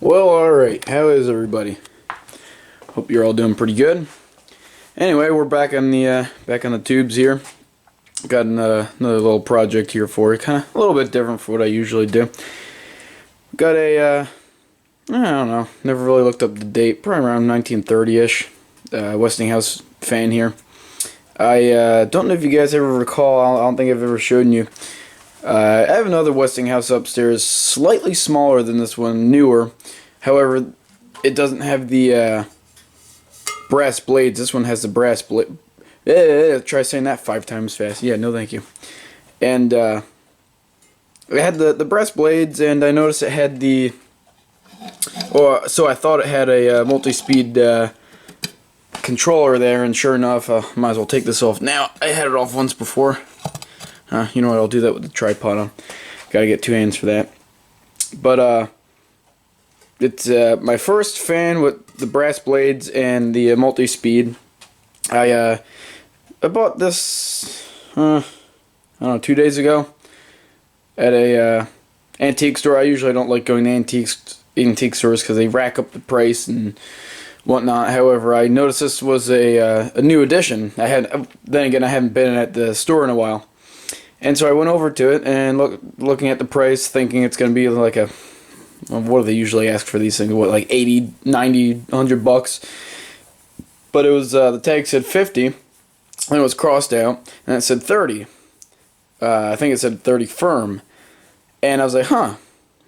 Well, alright, how is everybody? Hope you're all doing pretty good. Anyway, we're back on the tubes here. Got another little project here for you, kind of a little bit different from what I usually do. Got a, I don't know, never really looked up the date, probably around 1930-ish, Westinghouse fan here. I don't know if you guys ever recall, I don't think I've ever shown you. I have another Westinghouse upstairs, slightly smaller than this one, newer. However, it doesn't have the brass blades. This one has the brass blade. Try saying that 5 times fast. Yeah, no thank you. And it had the brass blades, and I noticed it had the... so I thought it had a multi-speed controller there, and sure enough, might as well take this off. Now, I had it off once before. You know what, I'll do that with the tripod on. Gotta get 2 hands for that. But, it's my first fan with the brass blades and the multi-speed. I bought this, I don't know, 2 days ago at a antique store. I usually don't like going to antique stores because they rack up the price and whatnot. However, I noticed this was a new edition. Then again, I haven't been at the store in a while. And so I went over to it and looking at the price, thinking it's going to be like a, well, what do they usually ask for these things? What, like 80, 90, 100 bucks? But it was, the tag said 50, and it was crossed out, and it said 30. I think it said 30 firm. And I was like, huh,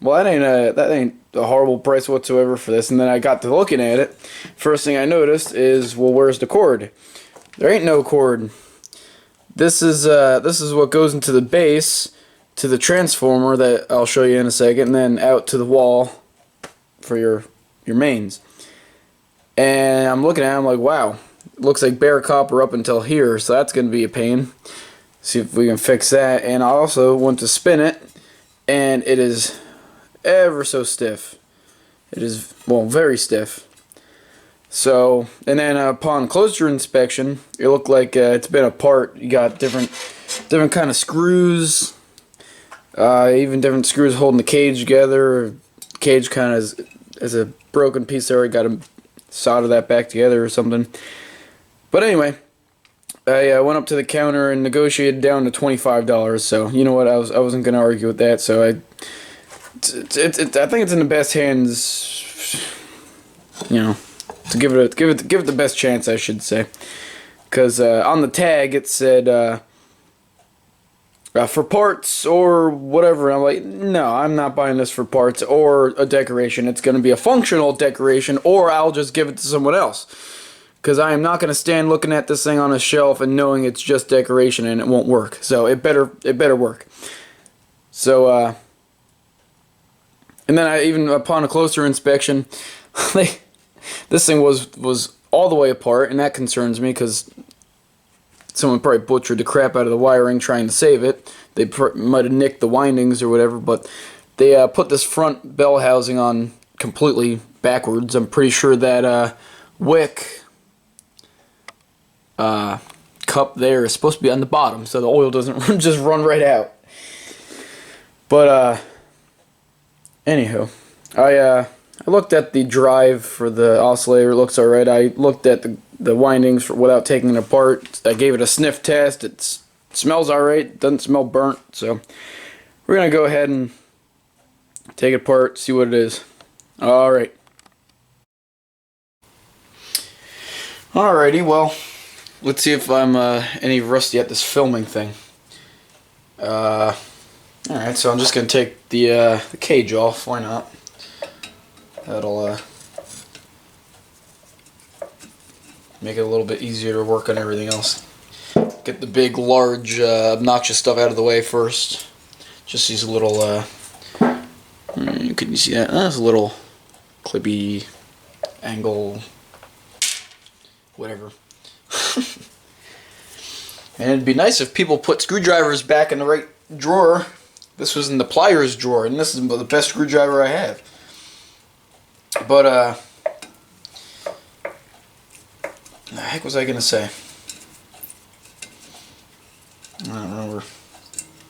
well, that ain't a horrible price whatsoever for this. And then I got to looking at it. First thing I noticed is, well, where's the cord? There ain't no cord. This is what goes into the base, to the transformer that I'll show you in a second, and then out to the wall for your mains. And I'm looking at it, I'm like, wow, it looks like bare copper up until here, so that's going to be a pain. See if we can fix that. And I also want to spin it, and it is ever so stiff. It is, well, very stiff. So, and then upon closer inspection, it looked like it's been apart. You got different kind of screws, even different screws holding the cage together. The cage kind of is a broken piece there. I got to solder that back together or something. But anyway, I went up to the counter and negotiated down to $25. So you know what, I wasn't going to argue with that. So I think it's in the best hands. You know. To give it the best chance, I should say, because on the tag it said for parts or whatever. And I'm like, no, I'm not buying this for parts or a decoration. It's going to be a functional decoration, or I'll just give it to someone else, because I am not going to stand looking at this thing on a shelf and knowing it's just decoration and it won't work. So it better work. So and then even upon a closer inspection, this thing was all the way apart, and that concerns me because someone probably butchered the crap out of the wiring trying to save it. They might have nicked the windings or whatever, but they put this front bell housing on completely backwards. I'm pretty sure that wick cup there is supposed to be on the bottom, so the oil doesn't just run right out. But anywho, I looked at the drive for the oscillator. It looks alright. I looked at the windings without taking it apart. I gave it a sniff test. It smells alright. Doesn't smell burnt. So we're going to go ahead and take it apart, see what it is. Alright. Alrighty, well, let's see if I'm any rusty at this filming thing. Alright, so I'm just going to take the cage off. Why not? That'll make it a little bit easier to work on everything else. Get the big, large, obnoxious stuff out of the way first. Just these little, can you see that? That's a little clippy angle, whatever. And it'd be nice if people put screwdrivers back in the right drawer. This was in the pliers drawer, and this is the best screwdriver I have. But, the heck was I going to say? I don't remember.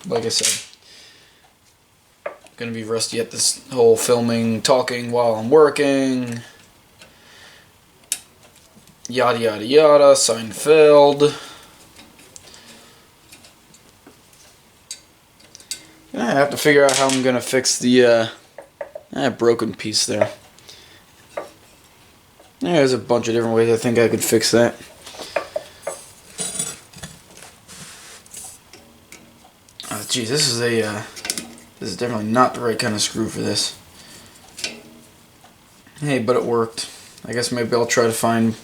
Like I said, gonna be rusty at this whole filming, talking while I'm working. Yada yada yada, Seinfeld. I have to figure out how I'm gonna fix the broken piece there. Yeah, there's a bunch of different ways I think I could fix that. Geez, this is definitely not the right kind of screw for this. Hey, but it worked. I guess maybe I'll try to find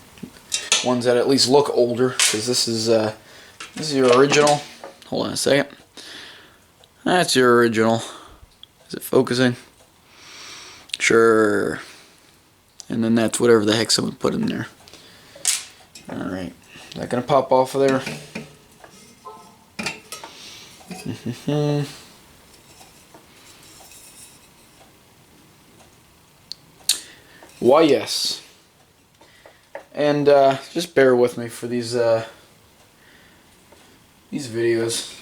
ones that at least look older, because this is your original. Hold on a second. That's your original. Is it focusing? Sure. And then that's whatever the heck someone put in there. Alright. Is that going to pop off of there? Why, yes. And just bear with me for these videos.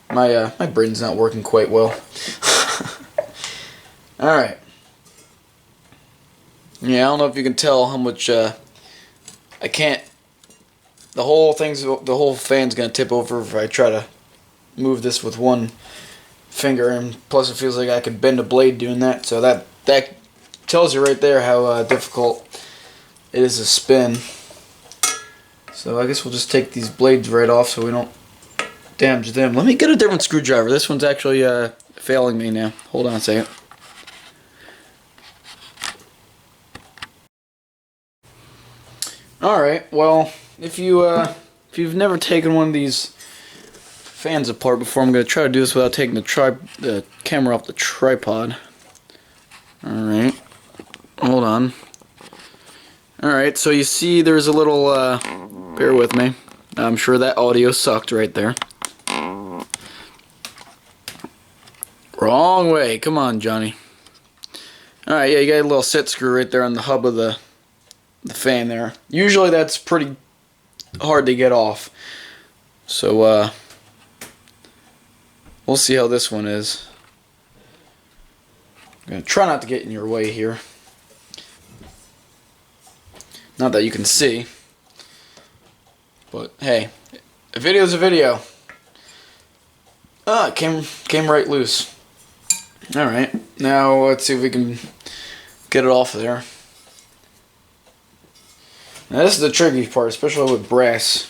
My brain's not working quite well. Alright. Yeah, I don't know if you can tell how much I can't. The whole fan's gonna tip over if I try to move this with one finger, and plus it feels like I could bend a blade doing that. So that tells you right there how difficult it is to spin. So I guess we'll just take these blades right off so we don't damage them. Let me get a different screwdriver. This one's actually failing me now. Hold on a second. Alright, well, if you've never taken one of these fans apart before, I'm going to try to do this without taking the camera off the tripod. Alright, hold on. Alright, so you see there's a little, bear with me. I'm sure that audio sucked right there. Wrong way, come on Johnny. Alright, yeah, you got a little set screw right there on the hub of the fan there. Usually that's pretty hard to get off. So we'll see how this one is. I'm gonna try not to get in your way here. Not that you can see. But hey, a video's a video. Ah, it came right loose. Alright, now let's see if we can get it off of there. Now this is the tricky part, especially with brass.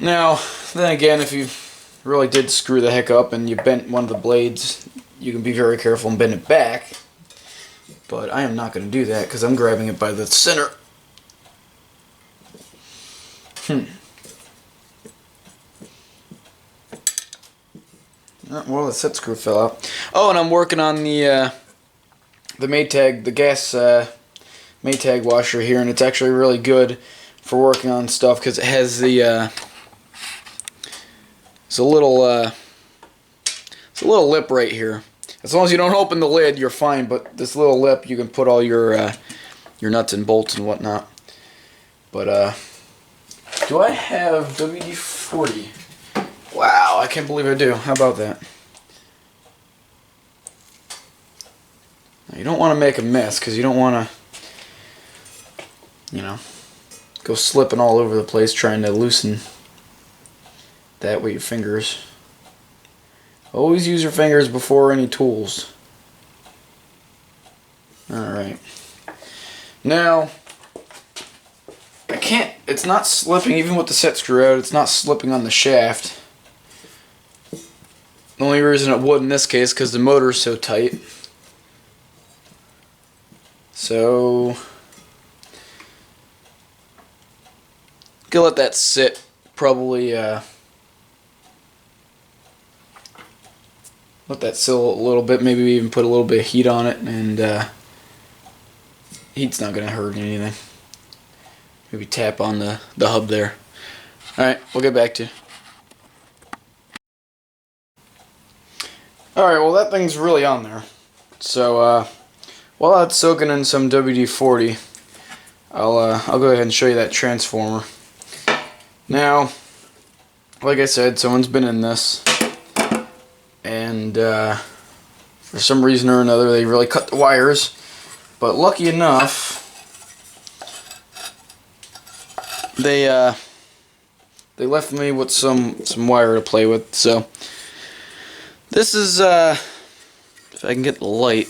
Now, then again, if you really did screw the heck up and you bent one of the blades, you can be very careful and bend it back. But I am not going to do that because I'm grabbing it by the center. Well, the set screw fell out. Oh, and I'm working on the Maytag, the gas Maytag washer here, and it's actually really good for working on stuff because it has the it's a little lip right here. As long as you don't open the lid, you're fine. But this little lip, you can put all your nuts and bolts and whatnot. But do I have WD-40? Wow, I can't believe I do. How about that? Now, you don't want to make a mess because you don't want to, you know, go slipping all over the place trying to loosen that with your fingers. Always use your fingers before any tools. Alright. Now, I can't, it's not slipping, even with the set screw out, it's not slipping on the shaft. The only reason it would in this case because the motor is so tight. So, gonna let that sit. Probably let that sit a little bit. Maybe even put a little bit of heat on it, and heat's not gonna hurt anything. Maybe tap on the hub there. All right, we'll get back to you. Alright, well that thing's really on there. So while that's soaking in some WD-40, I'll go ahead and show you that transformer. Now, like I said, someone's been in this. and for some reason or another they really cut the wires. But lucky enough, they left me with some wire to play with. So this is if I can get the light.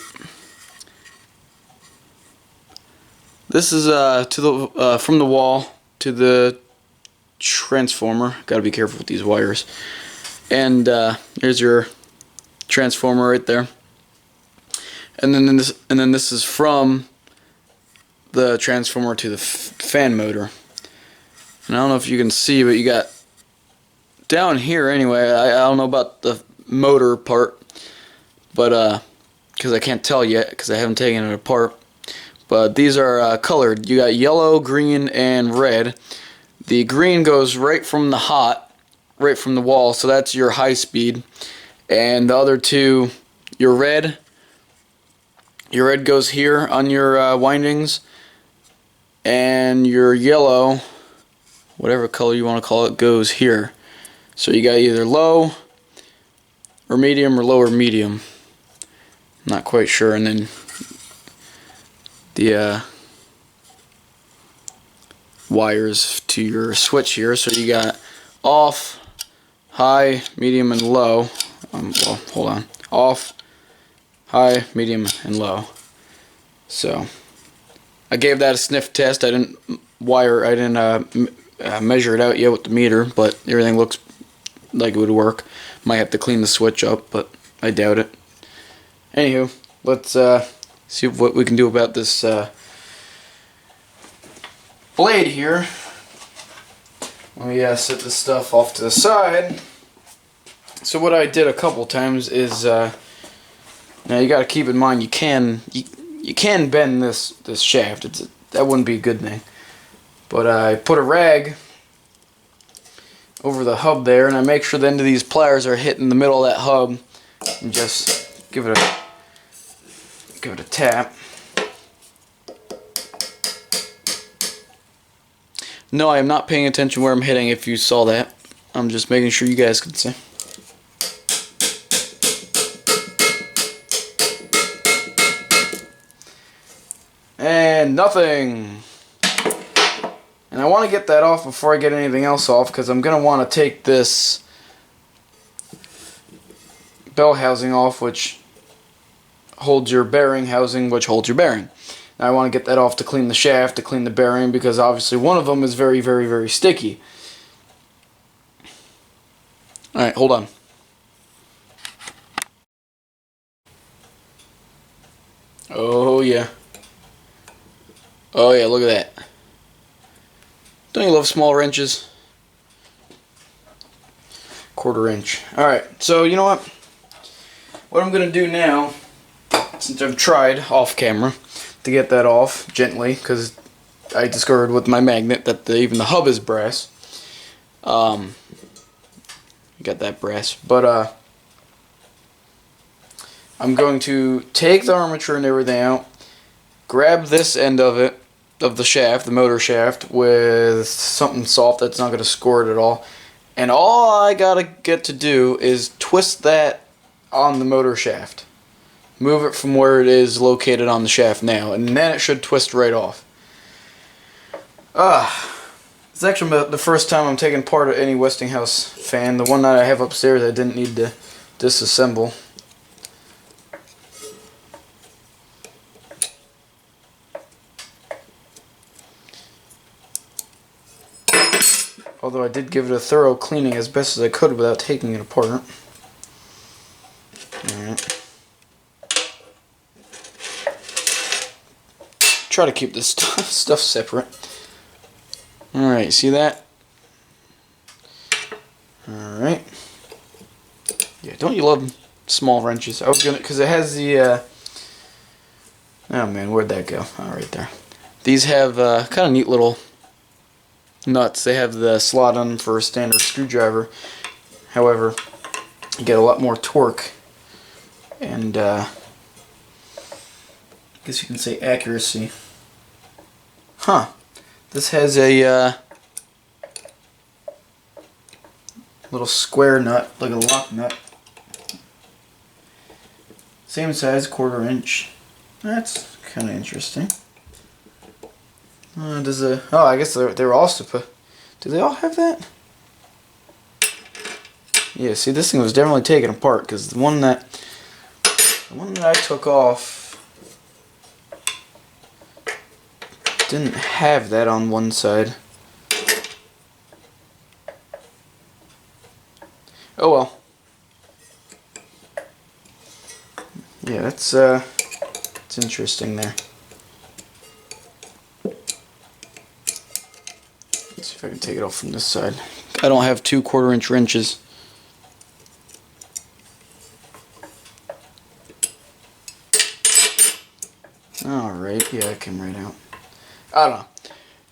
This is to the from the wall to the transformer. Gotta be careful with these wires. And here's your transformer right there. And then this is from the transformer to the fan motor. And I don't know if you can see, but you got down here anyway. I don't know about the motor part, but because I can't tell yet because I haven't taken it apart. But these are colored. You got yellow, green, and red. The green goes right from the hot, right from the wall, so that's your high speed. And the other two, your red goes here on your windings, and your yellow, whatever color you want to call it, goes here. So you got either low or medium or low or medium. I'm not quite sure. And then the wires to your switch here. So you got off, high, medium, and low. Well, hold on. Off, high, medium, and low. So I gave that a sniff test. I didn't measure it out yet with the meter, but everything looks like it would work. Might have to clean the switch up, but I doubt it. Anywho, let's see what we can do about this blade here. Let me set this stuff off to the side. So what I did a couple times is, now you got to keep in mind you can bend this shaft. That wouldn't be a good thing. But I put a rag over the hub there, and I make sure the end of these pliers are hitting the middle of that hub, and just give it a tap. No, I am not paying attention where I'm hitting, if you saw that. I'm just making sure you guys can see. And nothing. And I want to get that off before I get anything else off, because I'm going to want to take this bell housing off, which holds your bearing housing, which holds your bearing. Now I want to get that off to clean the shaft, to clean the bearing, because obviously one of them is very, very, very sticky. Alright, hold on. Oh yeah. Oh yeah, look at that. Don't you love small wrenches? 1/4 inch. Alright, so you know what? What I'm going to do now, since I've tried off camera to get that off gently, because I discovered with my magnet that even the hub is brass. You got that brass. But I'm going to take the armature and everything out, grab this end of it, of the shaft, the motor shaft, with something soft that's not going to score it at all. And all I gotta get to do is twist that on the motor shaft. Move it from where it is located on the shaft now, and then it should twist right off. It's actually the first time I'm taking part of any Westinghouse fan. The one that I have upstairs I didn't need to disassemble. Although I did give it a thorough cleaning as best as I could without taking it apart. Alright. Try to keep this stuff separate. Alright, see that? Alright. Yeah, don't you love small wrenches? I was gonna, because it has the, oh man, where'd that go? Oh, right there. These have kind of neat little nuts. They have the slot on them for a standard screwdriver. However, you get a lot more torque and I guess you can say accuracy. Huh. This has a little square nut, like a lock nut. Same size, 1/4 inch. That's kind of interesting. I guess they're all supposed. Do they all have that? Yeah. See, this thing was definitely taken apart because the one that I took off didn't have that on one side. Oh well. Yeah, it's interesting there. Let's see if I can take it off from this side. I don't have 2 1/4 inch wrenches. Alright, yeah, it came right out. I don't know.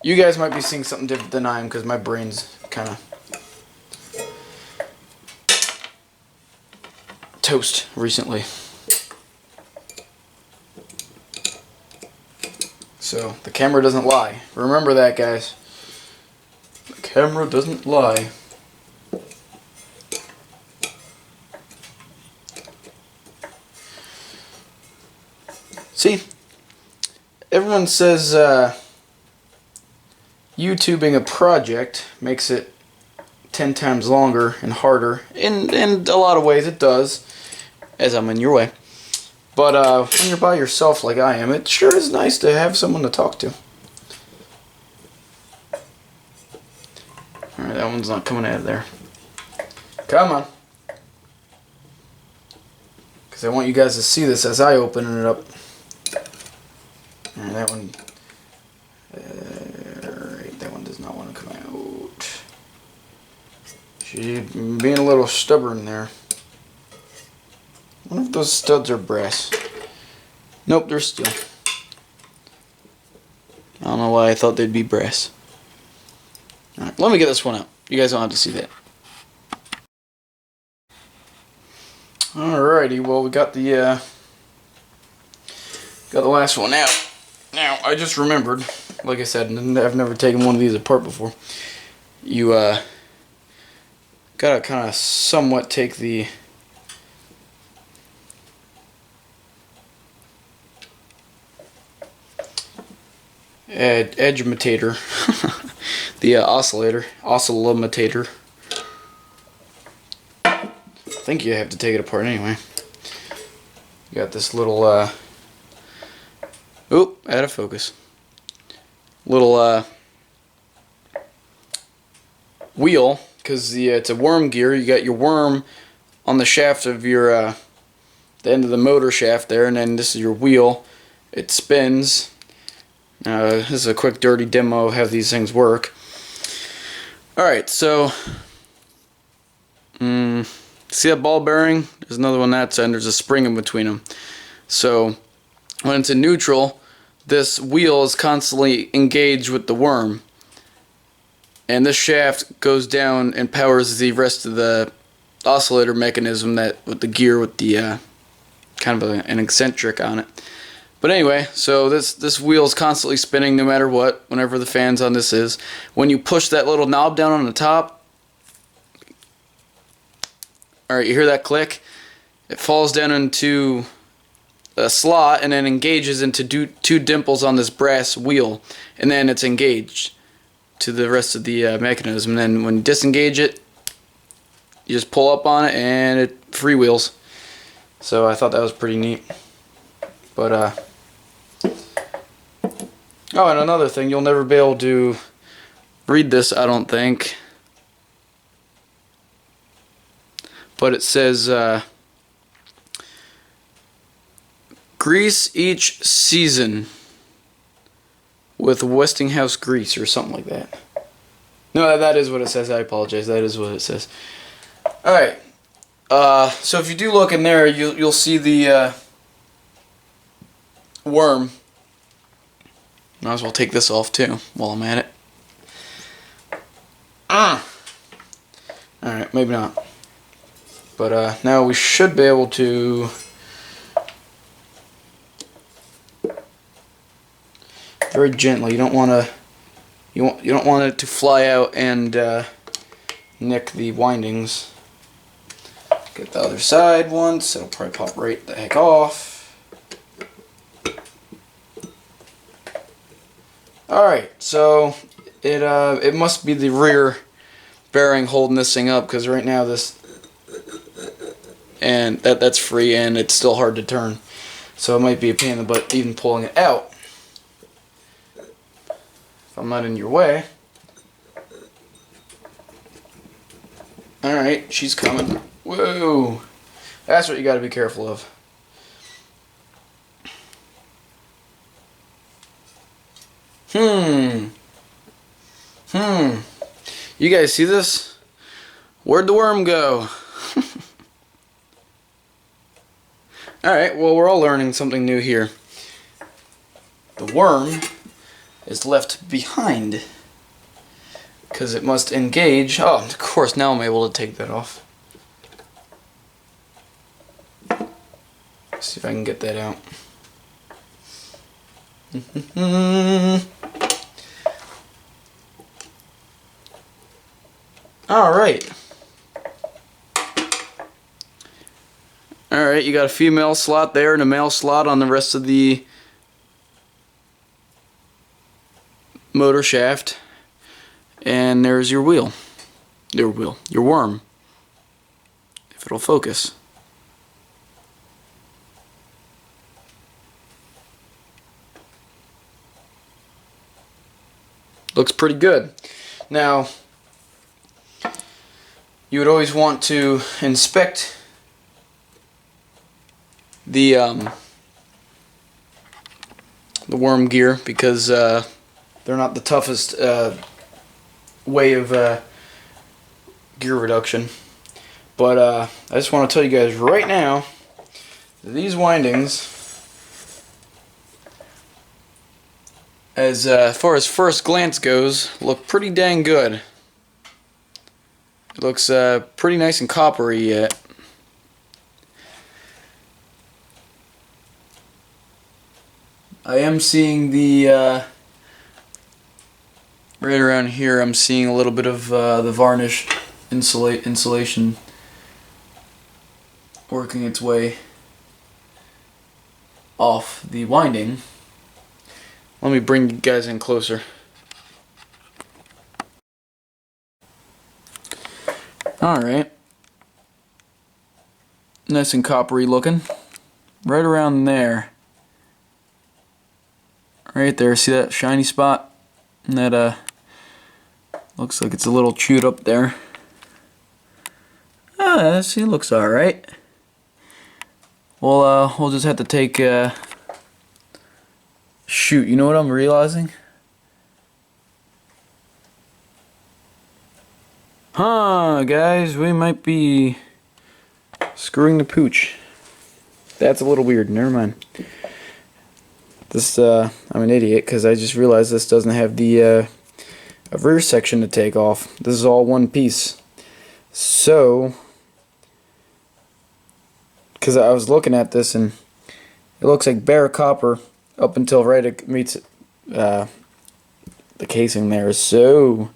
You guys might be seeing something different than I am because my brain's kind of toast recently. So, the camera doesn't lie. Remember that, guys. The camera doesn't lie. See, everyone says YouTubing a project makes it 10 times longer and harder. In a lot of ways it does, as I'm in your way. But when you're by yourself like I am, it sure is nice to have someone to talk to. Alright, that one's not coming out of there. Come on. Because I want you guys to see this as I open it up. Alright, that one... Alright, that one does not want to come out. She's being a little stubborn there. I wonder if those studs are brass. Nope, they're steel. I don't know why I thought they'd be brass. Alright, let me get this one out. You guys don't have to see that. Alrighty, well we got the last one out. Now, I just remembered, like I said, I've never taken one of these apart before. You gotta kind of somewhat take the edge-imitator, the oscillator, oscillimitator. I think you have to take it apart anyway. You got this little, oop, out of focus. Little, wheel, because it's a worm gear. You got your worm on the shaft of your, the end of the motor shaft there, and then this is your wheel. It spins. This is a quick dirty demo of how these things work. Alright, so see that ball bearing? There's another one that side, and there's a spring in between them. So when it's in neutral, this wheel is constantly engaged with the worm, and this shaft goes down and powers the rest of the oscillator mechanism that with the gear with the kind of an eccentric on it. But anyway, so this wheel is constantly spinning no matter what, whenever the fan's on this is. When you push that little knob down on the top, alright, you hear that click? It falls down into a slot and then engages into two dimples on this brass wheel, and then it's engaged to the rest of the mechanism. And then when you disengage it, you just pull up on it and it freewheels. So I thought that was pretty neat. But oh, and another thing, you'll never be able to read this, I don't think. But it says, grease each season with Westinghouse grease or something like that. No, that is what it says. I apologize. That is what it says. Alright. So if you do look in there, you'll see the worm. Might as well take this off too while I'm at it. Alright, maybe not. But now we should be able to very gently. You don't want to you don't want it to fly out and nick the windings. Get the other side once, it'll probably pop right the heck off. Alright, so it must be the rear bearing holding this thing up, because right now that's free and it's still hard to turn. So it might be a pain in the butt even pulling it out. If I'm not in your way. Alright, she's coming. Whoa! That's what you gotta be careful of. You guys see this? Where'd the worm go? Alright, well, we're all learning something new here. The worm is left behind because it must engage. Oh, of course, now I'm able to take that off. Let's see if I can get that out. Alright. Alright, you got a female slot there and a male slot on the rest of the motor shaft. And there's your wheel. Your worm. If it'll focus. Looks pretty good. Now, you would always want to inspect the worm gear, because they're not the toughest way of gear reduction. But I just want to tell you guys right now that these windings, as far as first glance goes, look pretty dang good. It looks pretty nice and coppery yet. I am seeing the right around here, I'm seeing a little bit of the varnish insulation working its way off the winding. Let me bring you guys in closer. Alright. Nice and coppery looking. Right around there. Right there, see that shiny spot? And that looks like it's a little chewed up there. See, it looks alright. Well, we'll just have to take shoot, you know what I'm realizing? Guys, we might be screwing the pooch. That's a little weird, never mind. This, I'm an idiot, because I just realized this doesn't have the a rear section to take off. This is all one piece. So, because I was looking at this and it looks like bare copper up until right it meets the casing there. So,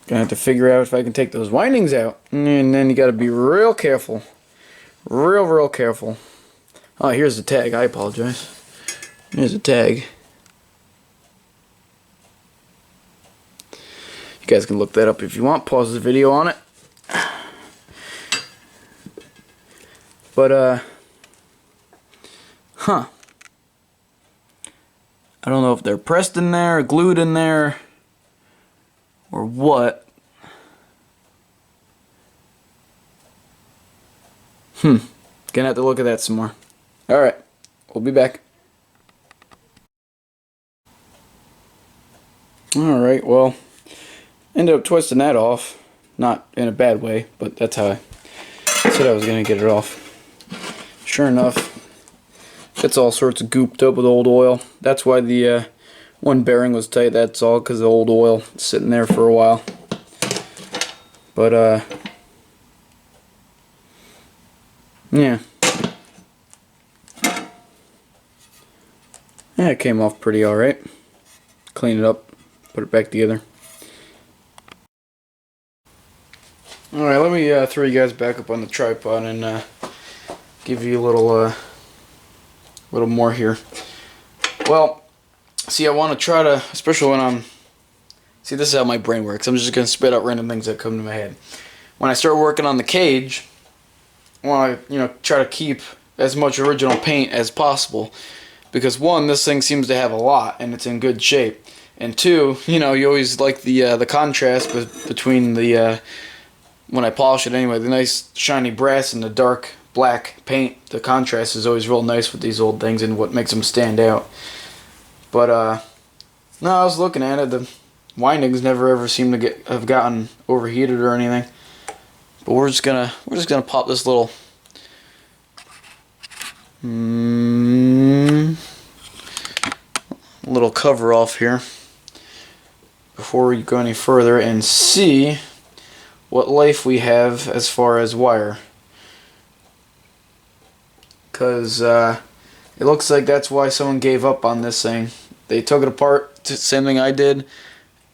gonna have to figure out if I can take those windings out, and then you got to be real careful, real careful. Oh, here's the tag. I apologize. Here's the tag. You guys can look that up if you want. Pause the video on it. But I don't know if they're pressed in there, or glued in there, or what. Gonna have to look at that some more. Alright, we'll be back. Alright, well, ended up twisting that off. Not in a bad way, but that's how I said I was going to get it off. Sure enough, it's all sorts of gooped up with old oil. That's why the one bearing was tight. That's all because of old oil sitting there for a while. But, yeah. Yeah, it came off pretty alright. Clean it up, put it back together. Alright, let me throw you guys back up on the tripod and give you a little more here. Well, see, I want to try to, especially when I'm, see, this is how my brain works. I'm just going to spit out random things that come to my head. When I start working on the cage, I want to, try to keep as much original paint as possible. Because one, this thing seems to have a lot, and it's in good shape. And two, you always like the contrast between the, when I polish it anyway, the nice shiny brass and the dark black paint. The contrast is always real nice with these old things and what makes them stand out. But no, I was looking at it. The windings never ever seem to have gotten overheated or anything. But we're just gonna pop this little little cover off here before we go any further and see what life we have as far as wire. Because it looks like that's why someone gave up on this thing. They took it apart, same thing I did,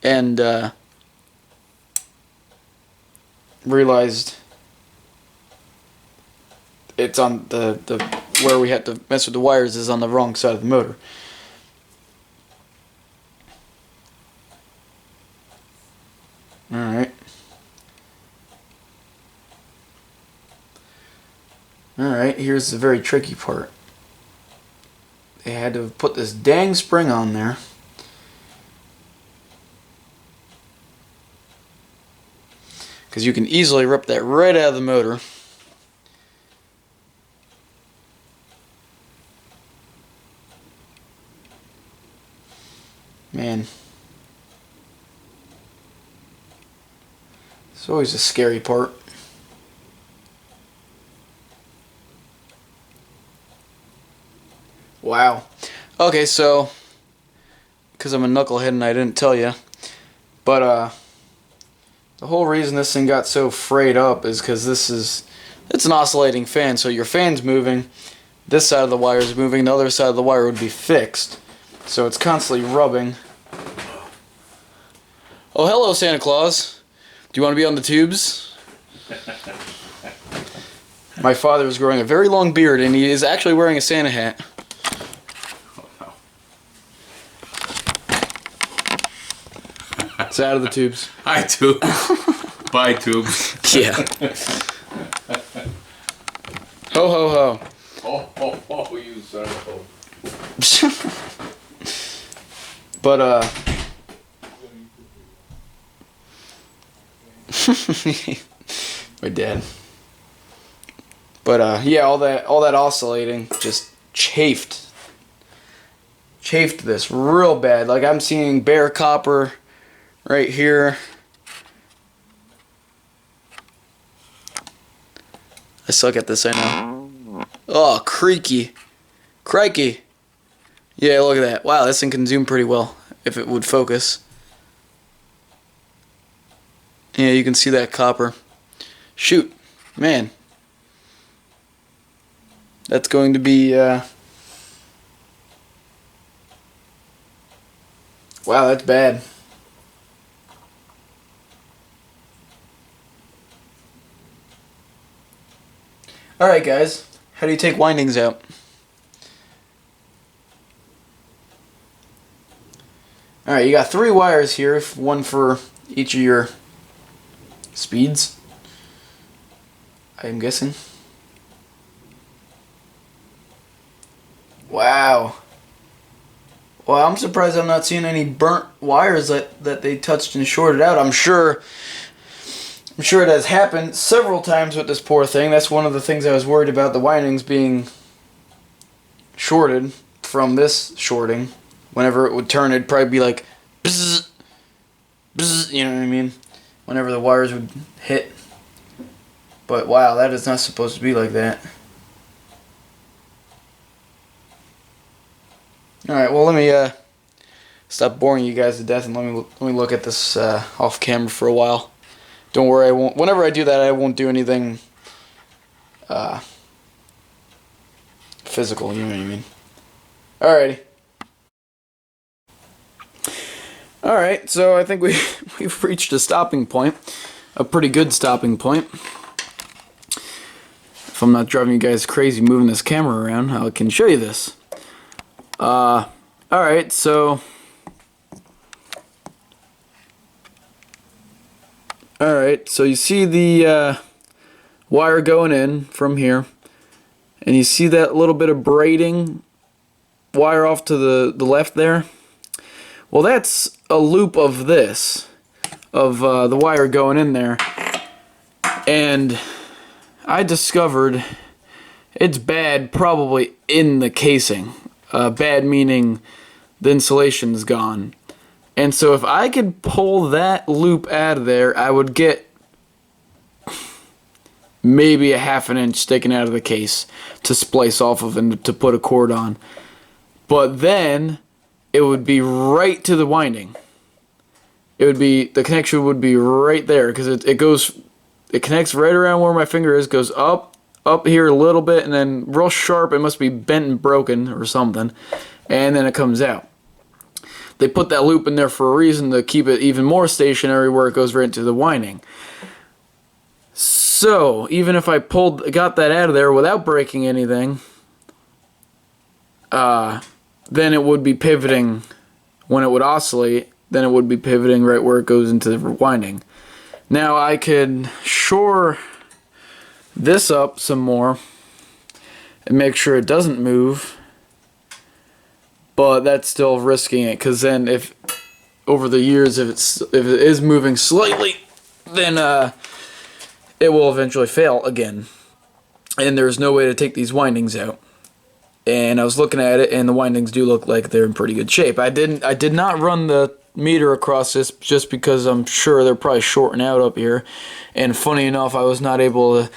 and realized it's on the where we had to mess with the wires is on the wrong side of the motor. Alright. Alright, here's the very tricky part. They had to put this dang spring on there. Because you can easily rip that right out of the motor. Man. It's always a scary part. Wow. Okay, so, because I'm a knucklehead and I didn't tell you, but the whole reason this thing got so frayed up is because it's an oscillating fan, so your fan's moving, this side of the wire is moving, the other side of the wire would be fixed, so it's constantly rubbing. Oh, hello, Santa Claus. Do you want to be on the tubes? My father is growing a very long beard, and he is actually wearing a Santa hat. It's out of the tubes. Hi, tubes. Bye, tubes. Yeah. Ho, ho, ho. Oh, oh, oh, you son of a... But, my dad. But, yeah, all that oscillating just chafed this real bad. Like, I'm seeing bare copper right here. I suck at this, I know. Oh, creaky. Crikey. Yeah, look at that. Wow, this thing can zoom pretty well if it would focus. Yeah, you can see that copper. Shoot. Man. That's going to be, wow, that's bad. Alright guys, how do you take windings out? Alright, you got 3 wires here, one for each of your speeds, I'm guessing. Wow. Well, I'm surprised I'm not seeing any burnt wires that they touched and shorted out. I'm sure it has happened several times with this poor thing. That's one of the things I was worried about, the windings being shorted from this shorting. Whenever it would turn, it'd probably be like bzz, bzz, you know what I mean? Whenever the wires would hit. But wow, that is not supposed to be like that. Alright, well let me stop boring you guys to death and let me look at this off camera for a while. Don't worry, I won't. Whenever I do that, I won't do anything physical. You know what I mean? Alrighty. Alright, so I think we've reached a stopping point. a pretty good stopping point. If I'm not driving you guys crazy moving this camera around, I can show you this. Alright, so... Alright, so you see the wire going in from here, and you see that little bit of braiding wire off to the left there? Well, that's a loop of this, of the wire going in there, and I discovered it's bad probably in the casing. Bad meaning the insulation's gone. And so if I could pull that loop out of there, I would get maybe a ½ an inch sticking out of the case to splice off of and to put a cord on. But then it would be right to the winding. It would be, the connection would be right there, because it connects right around where my finger is, goes up here a little bit, and then real sharp, it must be bent and broken or something, and then it comes out. They put that loop in there for a reason, to keep it even more stationary where it goes right into the winding. So, even if I got that out of there without breaking anything, then it would be pivoting when it would oscillate, then it would be pivoting right where it goes into the winding. Now I could shore this up some more and make sure it doesn't move, but that's still risking it, because then if over the years if it is moving slightly, then it will eventually fail again, and there's no way to take these windings out. And I was looking at it, and the windings do look like they're in pretty good shape. I did not run the meter across this just because I'm sure they're probably shorting out up here, and funny enough, I was not able to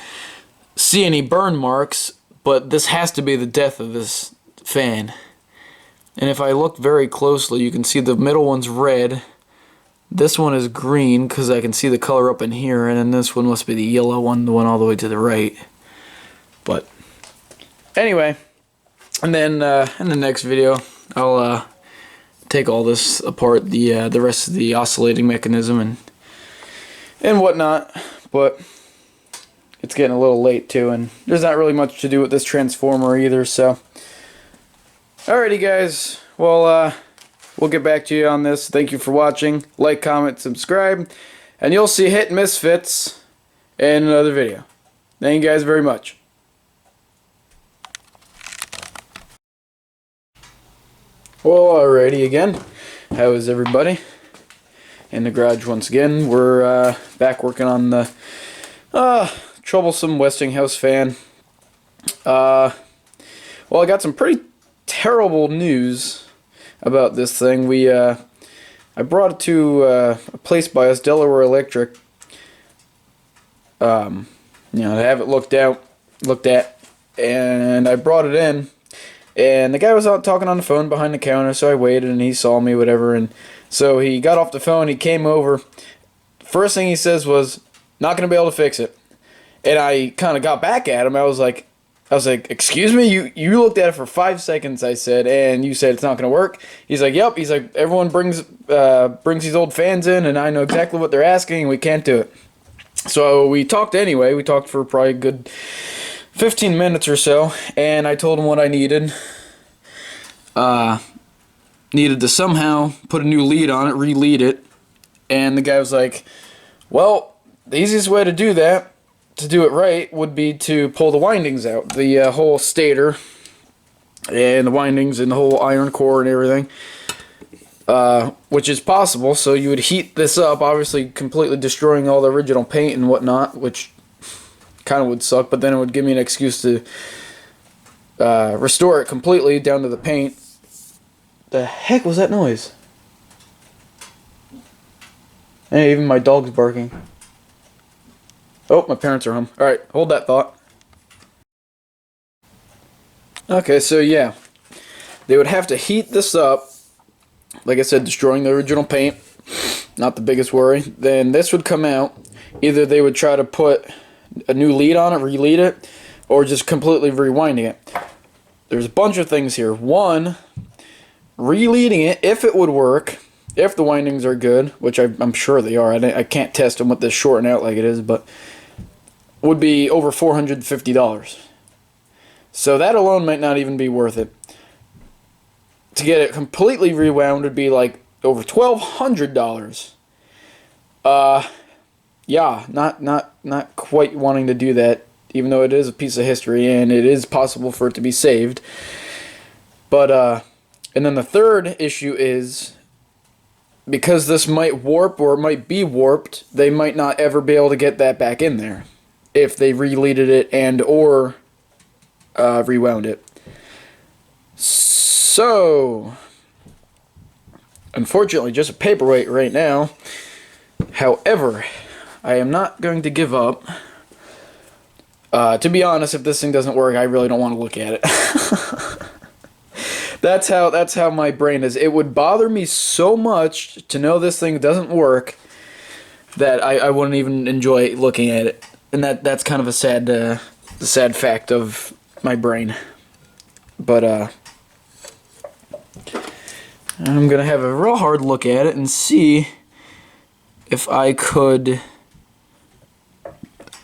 see any burn marks, but this has to be the death of this fan. And if I look very closely, you can see the middle one's red, this one is green because I can see the color up in here, and then this one must be the yellow one, the one all the way to the right. But anyway, and then in the next video I'll take all this apart, the rest of the oscillating mechanism and whatnot. But it's getting a little late too, and there's not really much to do with this transformer either, so alrighty guys, well we'll get back to you on this. Thank you for watching. Like, comment, subscribe, and you'll see Hit Misfits in another video. Thank you guys very much. Well, alrighty again. How is everybody? In the garage once again. We're back working on the troublesome Westinghouse fan. Well, I got some pretty terrible news about this thing. I brought it to a place by us, Delaware Electric. To have it looked at, and I brought it in, and the guy was out talking on the phone behind the counter, so I waited, and he saw me, whatever, and so he got off the phone, he came over. First thing he says was, "Not gonna be able to fix it." And I kind of got back at him. I was like, "Excuse me, you looked at it for 5 seconds," I said, "and you said it's not going to work." He's like, "Yep." He's like, "Everyone brings these old fans in, and I know exactly what they're asking, and we can't do it." So we talked anyway. We talked for probably a good 15 minutes or so, and I told him what I needed. Needed to somehow put a new lead on it, re-lead it, and the guy was like, "Well, the easiest way to do that, to do it right, would be to pull the windings out, the whole stator and the windings and the whole iron core and everything, which is possible. So you would heat this up, obviously completely destroying all the original paint and whatnot, which kind of would suck, but then it would give me an excuse to restore it completely down to the paint." The heck was that noise? Hey, even my dog's barking. Oh, my parents are home. Alright, hold that thought. Okay, so yeah. They would have to heat this up. Like I said, destroying the original paint. Not the biggest worry. Then this would come out. Either they would try to put a new lead on it, re-lead it, or just completely rewinding it. There's a bunch of things here. One, re-leading it, if it would work, if the windings are good, which I'm sure they are, I can't test them with this shorting out like it is, but would be over $450. So that alone might not even be worth it. To get it completely rewound would be like over $1,200. Yeah, not quite wanting to do that, even though it is a piece of history and it is possible for it to be saved. But and then the third issue is, because this might warp or it might be warped, they might not ever be able to get that back in there if they releaded it and or rewound it. So, unfortunately, just a paperweight right now. However, I am not going to give up. To be honest, if this thing doesn't work, I really don't want to look at it. That's how my brain is. It would bother me so much to know this thing doesn't work that I wouldn't even enjoy looking at it. And that's kind of a sad fact of my brain. But I'm gonna have a real hard look at it and see if I could.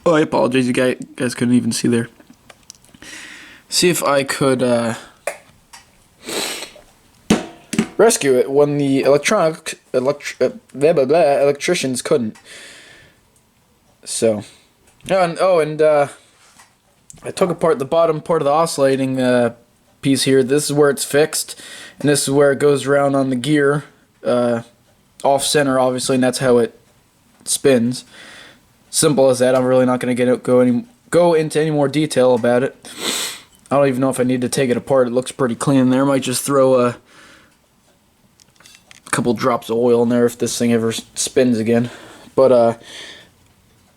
Oh, I apologize, you guys couldn't even see there. See if I could rescue it when the electricians couldn't. So, I took apart the bottom part of the oscillating piece here. This is where it's fixed, and this is where it goes around on the gear, off center, obviously, and that's how it spins. Simple as that. I'm really not going to go into any more detail about it. I don't even know if I need to take it apart. It looks pretty clean there. Might just throw a couple drops of oil in there if this thing ever spins again. But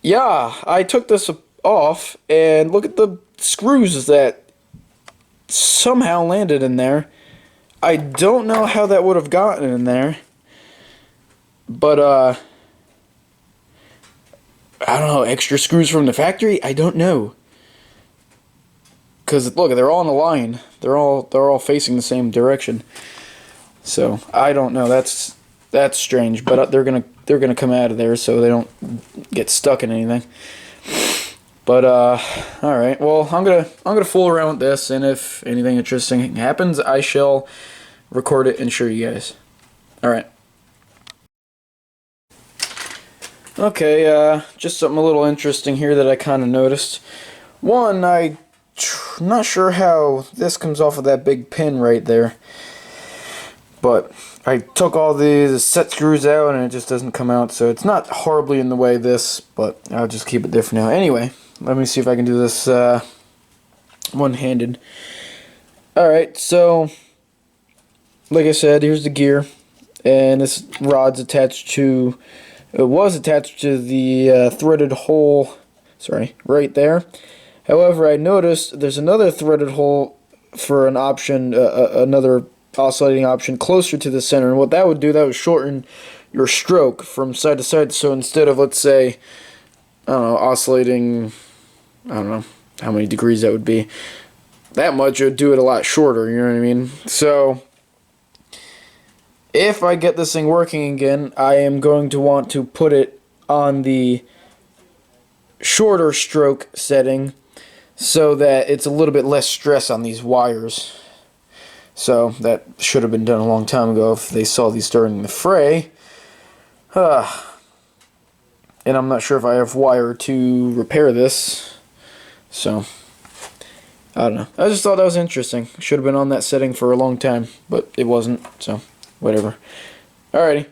yeah, I took this off, and look at the screws that somehow landed in there. I don't know how that would have gotten in there, but I don't know, extra screws from the factory? I don't know. Cause look, they're all in a line. They're all facing the same direction. So I don't know. That's strange. But they're gonna come out of there so they don't get stuck in anything. But all right. Well, I'm gonna fool around with this, and if anything interesting happens, I shall record it and show you guys. All right. Okay, just something a little interesting here that I kind of noticed. One, I'm not sure how this comes off of that big pin right there, but I took all these set screws out and it just doesn't come out, so it's not horribly in the way of this, but I'll just keep it there for now. Anyway, let me see if I can do this one-handed. Alright, so like I said, here's the gear, and this rod's attached to, it was attached to the threaded hole, sorry, right there. However, I noticed there's another threaded hole for an option, another oscillating option closer to the center, and what that would do, that would shorten your stroke from side to side. So instead of, let's say, I don't know, oscillating, I don't know how many degrees that would be, that much, it would do it a lot shorter, you know what I mean? So if I get this thing working again, I am going to want to put it on the shorter stroke setting so that it's a little bit less stress on these wires. So that should have been done a long time ago if they saw these starting the fray. And I'm not sure if I have wire to repair this. So, I don't know. I just thought that was interesting. Should have been on that setting for a long time, but it wasn't, so whatever. Alrighty.